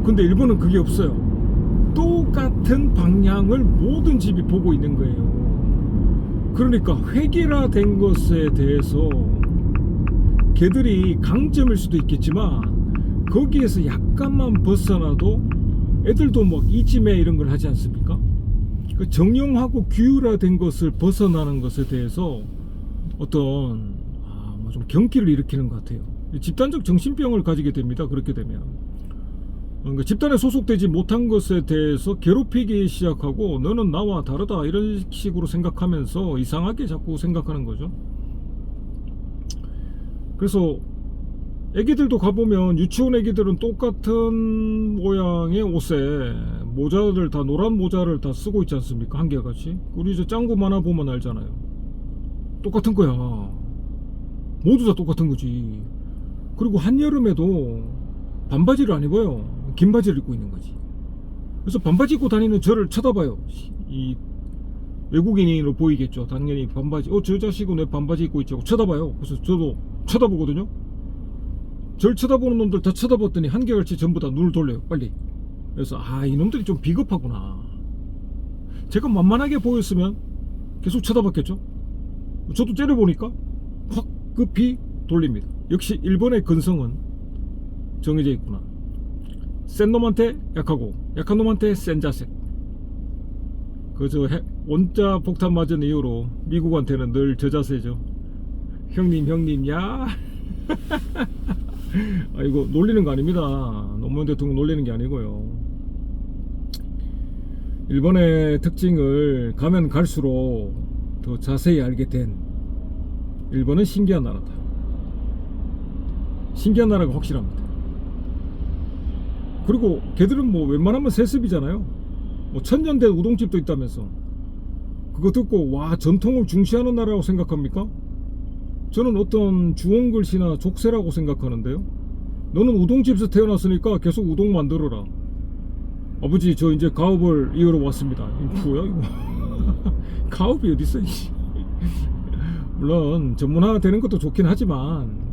근데 일본은 그게 없어요. 똑같은 방향을 모든 집이 보고 있는 거예요. 그러니까 획일화된 것에 대해서 걔들이 강점일 수도 있겠지만 거기에서 약간만 벗어나도 애들도 막 이지매 이런 걸 하지 않습니까? 그 정형하고 규율화된 것을 벗어나는 것에 대해서 어떤 좀 경기를 일으키는 것 같아요. 집단적 정신병을 가지게 됩니다. 그렇게 되면 그러니까 집단에 소속되지 못한 것에 대해서 괴롭히기 시작하고 너는 나와 다르다 이런 식으로 생각하면서 이상하게 자꾸 생각하는 거죠. 그래서 애기들도 가보면 유치원 애기들은 똑같은 모양의 옷에 모자를 다 노란 모자를 다 쓰고 있지 않습니까? 한결같이. 우리 저 짱구 만화 보면 알잖아요. 똑같은 거야. 모두 다 똑같은 거지. 그리고 한여름에도 반바지를 안 입어요. 긴 바지를 입고 있는 거지. 그래서 반바지 입고 다니는 저를 쳐다봐요. 이 외국인으로 보이겠죠. 당연히 반바지, 저 자식은 왜 반바지 입고 있지 하고 쳐다봐요. 그래서 저도 쳐다보거든요. 절 쳐다보는 놈들 다 쳐다봤더니 한결같이 전부 다 눈을 돌려요. 빨리. 그래서 이놈들이 좀 비겁하구나. 제가 만만하게 보였으면 계속 쳐다봤겠죠. 저도 째려보니까 확 급히 돌립니다. 역시 일본의 근성은 정해져 있구나. 센 놈한테 약하고 약한 놈한테 센 자세. 그저 원자 폭탄 맞은 이후로 미국한테는 늘 저 자세죠. 형님 야. 이거 놀리는 거 아닙니다. 노무현 대통령 놀리는 게 아니고요. 일본의 특징을 가면 갈수록 더 자세히 알게 된, 일본은 신기한 나라다. 신기한 나라가 확실합니다. 그리고 걔들은 뭐 웬만하면 세습이잖아요. 뭐 천년된 우동집도 있다면서. 그거 듣고 와 전통을 중시하는 나라라고 생각합니까? 저는 어떤 주원글씨나 족쇄라고 생각하는데요. 너는 우동집에서 태어났으니까 계속 우동 만들어라. 아버지 저 이제 가업을 이으러 왔습니다. 뭐야 이거. 가업이 어딨어. 물론 전문화 되는 것도 좋긴 하지만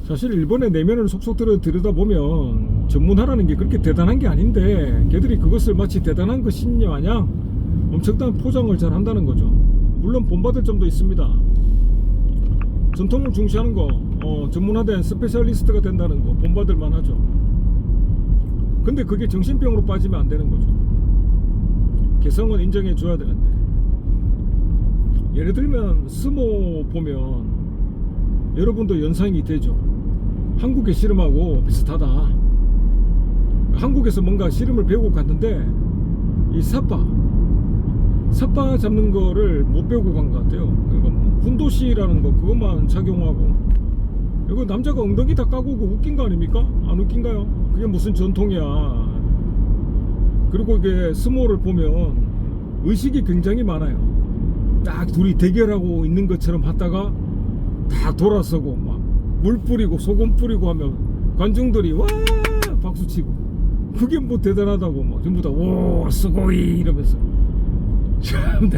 사실 일본의 내면을 속속 들여다보면 전문화라는 게 그렇게 대단한 게 아닌데 걔들이 그것을 마치 대단한 것인 마냥 엄청난 포장을 잘 한다는 거죠. 물론 본받을 점도 있습니다. 전통을 중시하는 거, 전문화된 스페셜리스트가 된다는 거 본받을 만하죠. 근데 그게 정신병으로 빠지면 안 되는 거죠. 개성은 인정해 줘야 되는데. 예를 들면 스모 보면 여러분도 연상이 되죠. 한국의 씨름하고 비슷하다. 한국에서 뭔가 씨름을 배우고 갔는데 이 삿바 잡는 거를 못 배우고 간 것 같아요. 그러니까 뭐 훈도시라는 거 그것만 착용하고, 이거 남자가 엉덩이 다 까고 그 웃긴 거 아닙니까? 안 웃긴가요? 그게 무슨 전통이야. 그리고 이게 스모를 보면 의식이 굉장히 많아요. 딱 둘이 대결하고 있는 것처럼 하다가 다 돌아서고 막 물 뿌리고 소금 뿌리고 하면 관중들이 와 박수치고, 그게 뭐 대단하다고 막 전부 다 오 스고이 이러면서 참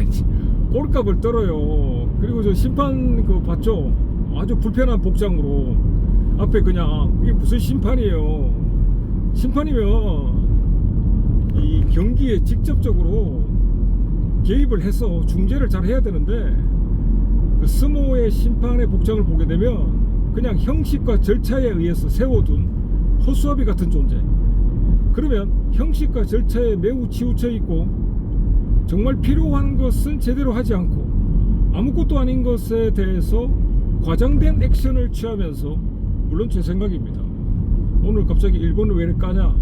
꼴값을 떨어요. 그리고 저 심판 그 봤죠? 아주 불편한 복장으로 앞에 그냥, 이게 무슨 심판이에요. 심판이면 이 경기에 직접적으로 개입을 해서 중재를 잘 해야 되는데, 그 스모의 심판의 복장을 보게 되면 그냥 형식과 절차에 의해서 세워둔 허수아비 같은 존재. 그러면 형식과 절차에 매우 치우쳐 있고 정말 필요한 것은 제대로 하지 않고 아무것도 아닌 것에 대해서 과장된 액션을 취하면서, 물론 제 생각입니다. 오늘 갑자기 일본을 왜 이렇게 까냐?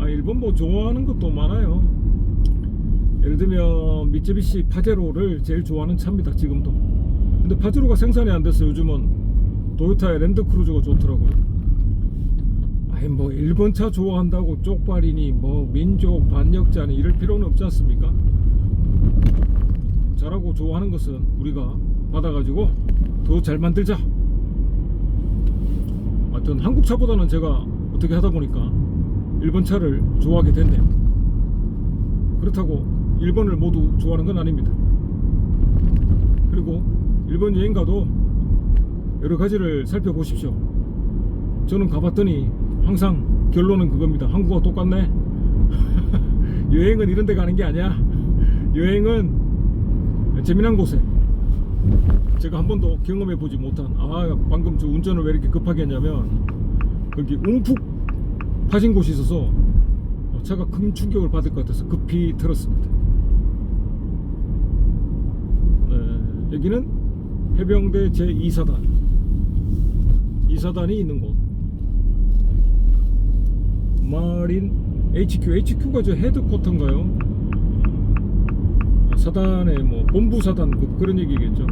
일본 뭐 좋아하는 것도 많아요. 예를 들면 미쯔비시 파제로를 제일 좋아하는 차입니다, 지금도. 근데 파제로가 생산이 안 돼서 요즘은 도요타의 랜드크루저가 좋더라고요. 뭐 일본 차 좋아한다고 쪽발이니 뭐 민족 반역자니 이럴 필요는 없지 않습니까? 잘하고 좋아하는 것은 우리가 받아가지고 더 잘 만들자. 하여튼 한국 차보다는 제가 어떻게 하다 보니까 일본 차를 좋아하게 됐네요. 그렇다고 일본을 모두 좋아하는 건 아닙니다. 그리고 일본 여행 가도 여러 가지를 살펴보십시오. 저는 가봤더니 항상 결론은 그겁니다. 한국과 똑같네. 여행은 이런 데 가는 게 아니야. 여행은 재미난 곳에, 제가 한 번도 경험해 보지 못한, 방금 저 운전을 왜 이렇게 급하게 했냐면 거기 움푹 파진 곳이 있어서 차가 큰 충격을 받을 것 같아서 급히 틀었습니다. 네, 여기는 해병대 제2사단, 2사단이 있는 곳, 마린 HQ가 저 헤드쿼터인가요? 사단의 뭐 본부 사단 그런 얘기겠죠.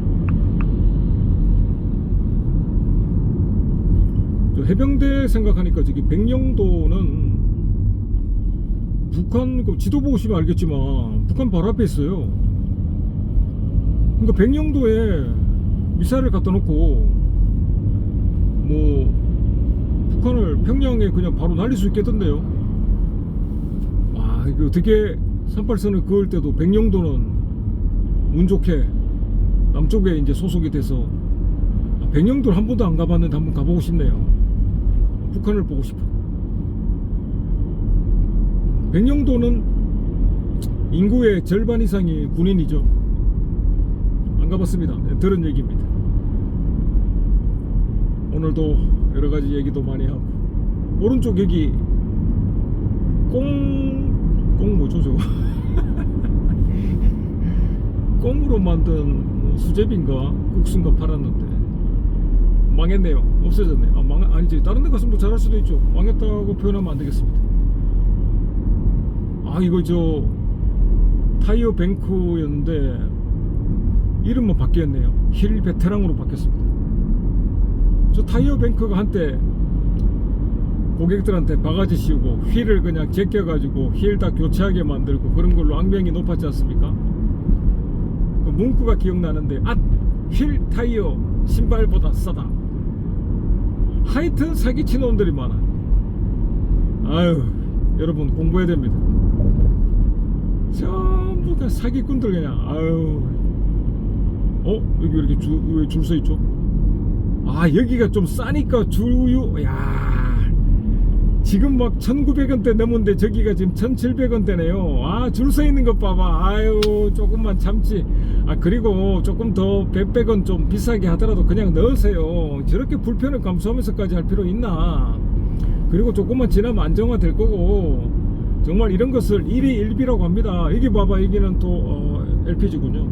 저 해병대 생각하니까 저기 백령도는 북한, 그 지도 보시면 알겠지만 북한 바로 앞에 있어요. 그러니까 백령도에 미사일을 갖다 놓고 뭐 북한을 평양에 그냥 바로 날릴 수 있겠던데요. 이거 어떻게 38선을 그을 때도 백령도는 운 좋게 남쪽에 이제 소속이 돼서, 백령도를 한 번도 안 가봤는데 한번 가보고 싶네요. 북한을 보고 싶어. 백령도는 인구의 절반 이상이 군인이죠. 안 가봤습니다. 들은 얘기입니다. 오늘도 여러가지 얘기도 많이 하고, 오른쪽 여기 꽁 뭐죠 저거? 꽁으로 만든 수제비인가 국수인가 팔았는데 망했네요. 없어졌네. 아니지, 다른 데 가서 뭐 잘할 수도 있죠. 망했다고 표현하면 안 되겠습니다. 이거 저 타이어 뱅크였는데 이름만 바뀌었네요. 힐 베테랑으로 바뀌었습니다. 저 타이어 뱅크가 한때 고객들한테 바가지 씌우고 휠을 그냥 제껴가지고 휠 다 교체하게 만들고 그런 걸로 악명이 높았지 않습니까? 그 문구가 기억나는데, 휠 타이어 신발보다 싸다. 하여튼 사기친 놈들이 많아. 여러분 공부해야 됩니다. 전부 다 사기꾼들 그냥. 여기 왜 이렇게 왜 줄 서 있죠? 여기가 좀 싸니까 지금 막 1900원대 넘은데 저기가 지금 1700원대네요. 줄 서 있는 것 봐봐. 조금만 참지. 그리고 조금 더 100원 좀 비싸게 하더라도 그냥 넣으세요. 저렇게 불편을 감수하면서까지 할 필요 있나? 그리고 조금만 지나면 안정화 될 거고, 정말 이런 것을 1위 1비라고 합니다. 여기 봐봐, 여기는 또 LPG군요.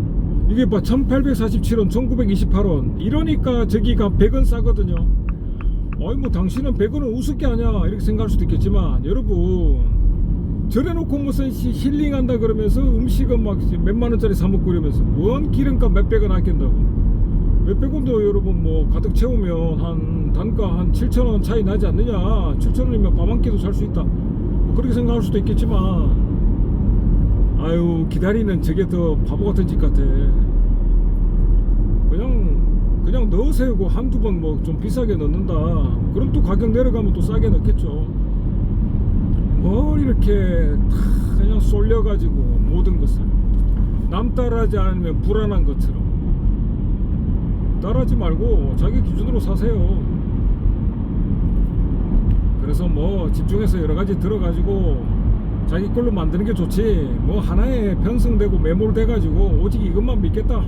이게 봐, 1847원 1928원 이러니까 저기가 100원 싸거든요. 뭐 당신은 100원은 우습게 하냐 이렇게 생각할 수도 있겠지만, 여러분 저래놓고 무슨 힐링한다 그러면서 음식은 막 몇만원짜리 사먹고 이러면서 뭔 기름값 몇백원 아낀다고. 몇백원도 여러분 뭐 가득 채우면 한 단가 한 7,000원 차이 나지 않느냐. 7,000원이면 밥 한 끼도 살 수 있다, 그렇게 생각할 수도 있겠지만, 기다리는 저게 더 바보 같은 짓 같아. 그냥 그냥 넣으세요. 한두 번 뭐 좀 비싸게 넣는다 그럼 또 가격 내려가면 또 싸게 넣겠죠. 뭘 이렇게 다 그냥 쏠려가지고 모든 것을 남 따라하지 않으면 불안한 것처럼 따라하지 말고 자기 기준으로 사세요. 그래서 뭐 집중해서 여러 가지 들어가지고 자기 걸로 만드는 게 좋지, 뭐 하나에 편승되고 매몰돼가지고 오직 이것만 믿겠다,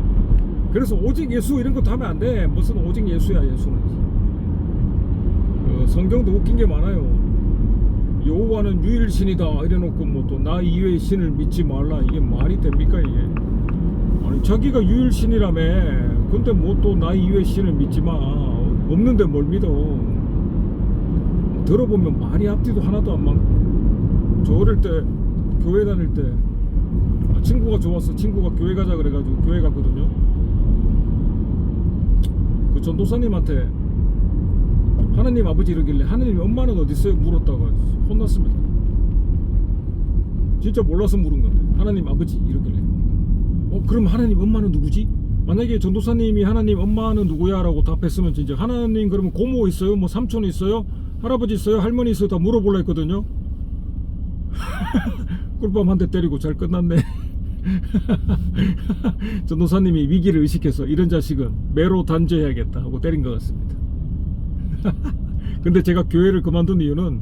그래서 오직 예수 이런 것도 하면 안 돼. 무슨 오직 예수야. 예수는 성경도 웃긴 게 많아요. 여호와는 유일신이다 이래놓고 뭐 또 나 이외의 신을 믿지 말라. 이게 말이 됩니까 이게? 아니 자기가 유일신이라며 근데 뭐 또 나 이외의 신을 믿지 마. 없는데 뭘 믿어. 들어보면 말이 앞뒤도 하나도 안 맞고. 저 어릴 때 교회 다닐 때 친구가 좋았어. 친구가 교회 가자 그래가지고 교회 갔거든요. 그 전도사님한테 하나님 아버지 이러길래 하나님 엄마는 어디 있어요? 물었다가 혼났습니다. 진짜 몰라서 물은 건데 하나님 아버지 이러길래 그럼 하나님 엄마는 누구지? 만약에 전도사님이 하나님 엄마는 누구야? 라고 답했으면 진짜 하나님 그러면 고모 있어요? 뭐 삼촌 있어요? 할아버지 있어요? 할머니 있어요? 다 물어보려 했거든요. 꿀밤 한 대 때리고 잘 끝났네. 전도사님이 위기를 의식해서 이런 자식은 매로 단죄해야겠다 하고 때린 것 같습니다. 근데 제가 교회를 그만둔 이유는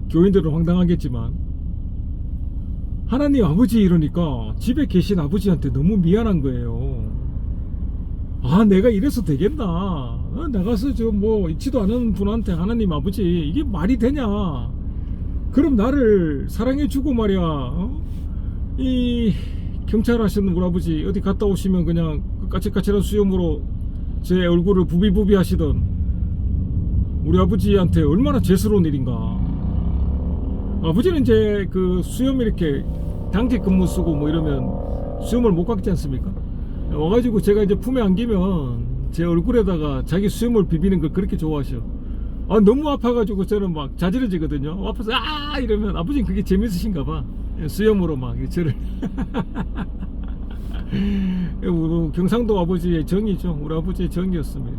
교인들은 황당하겠지만 하나님 아버지 이러니까 집에 계신 아버지한테 너무 미안한 거예요. 아 내가 이래서 되겠나. 나가서 저 뭐 있지도 않은 분한테 하나님 아버지 이게 말이 되냐. 그럼 나를 사랑해주고 말이야. 이 경찰 하시는 우리 아버지 어디 갔다 오시면 그냥 까칠까칠한 수염으로 제 얼굴을 부비부비 하시던 우리 아버지한테 얼마나 죄스러운 일인가. 아버지는 이제 그 수염 이렇게 당직 근무 쓰고 뭐 이러면 수염을 못 깎지 않습니까? 와가지고 제가 이제 품에 안기면 제 얼굴에다가 자기 수염을 비비는 걸 그렇게 좋아하셔. 너무 아파가지고 저는 막 자지러지거든요. 아파서 이러면 아버지는 그게 재밌으신가 봐. 수염으로 막 저를 경상도 아버지의 정이죠. 우리 아버지의 정이었습니다.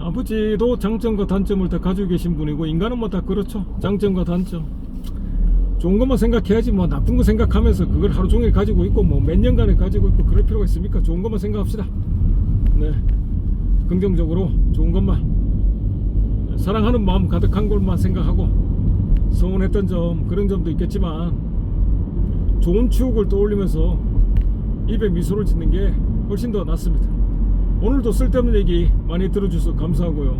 아버지도 장점과 단점을 다 가지고 계신 분이고 인간은 뭐 다 그렇죠. 장점과 단점. 좋은 것만 생각해야지 뭐 나쁜 거 생각하면서 그걸 하루 종일 가지고 있고 뭐 몇 년간을 가지고 있고 그럴 필요가 있습니까? 좋은 것만 생각합시다. 네, 긍정적으로 좋은 것만, 사랑하는 마음 가득한 것만 생각하고, 서운했던 점 그런 점도 있겠지만 좋은 추억을 떠올리면서 입에 미소를 짓는 게 훨씬 더 낫습니다. 오늘도 쓸데없는 얘기 많이 들어주셔서 감사하고요.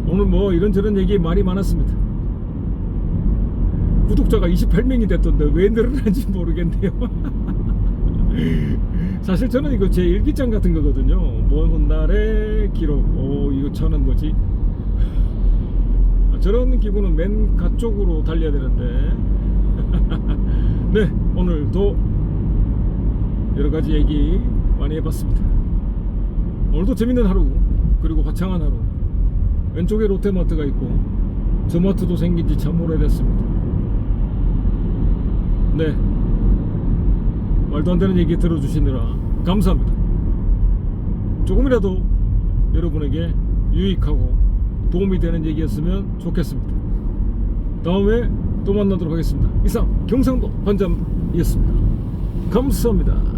오늘 뭐 이런저런 얘기 말이 많았습니다. 구독자가 28명이 됐던데 왜 늘어난지 모르겠네요. 사실 저는 이거 제 일기장 같은 거거든요. 먼 훗날의 기록. 이거 저는 뭐지? 저런 기분은 맨 가쪽으로 달려야 되는데. 네, 오늘도 여러가지 얘기 많이 해봤습니다. 오늘도 재밌는 하루, 그리고 화창한 하루. 왼쪽에 롯데마트가 있고 저마트도 생긴 지 참 오래됐습니다. 네, 말도 안 되는 얘기 들어주시느라 감사합니다. 조금이라도 여러분에게 유익하고 도움이 되는 얘기였으면 좋겠습니다. 다음에 또 만나도록 하겠습니다. 이상 경상도 반장이었습니다. 감사합니다.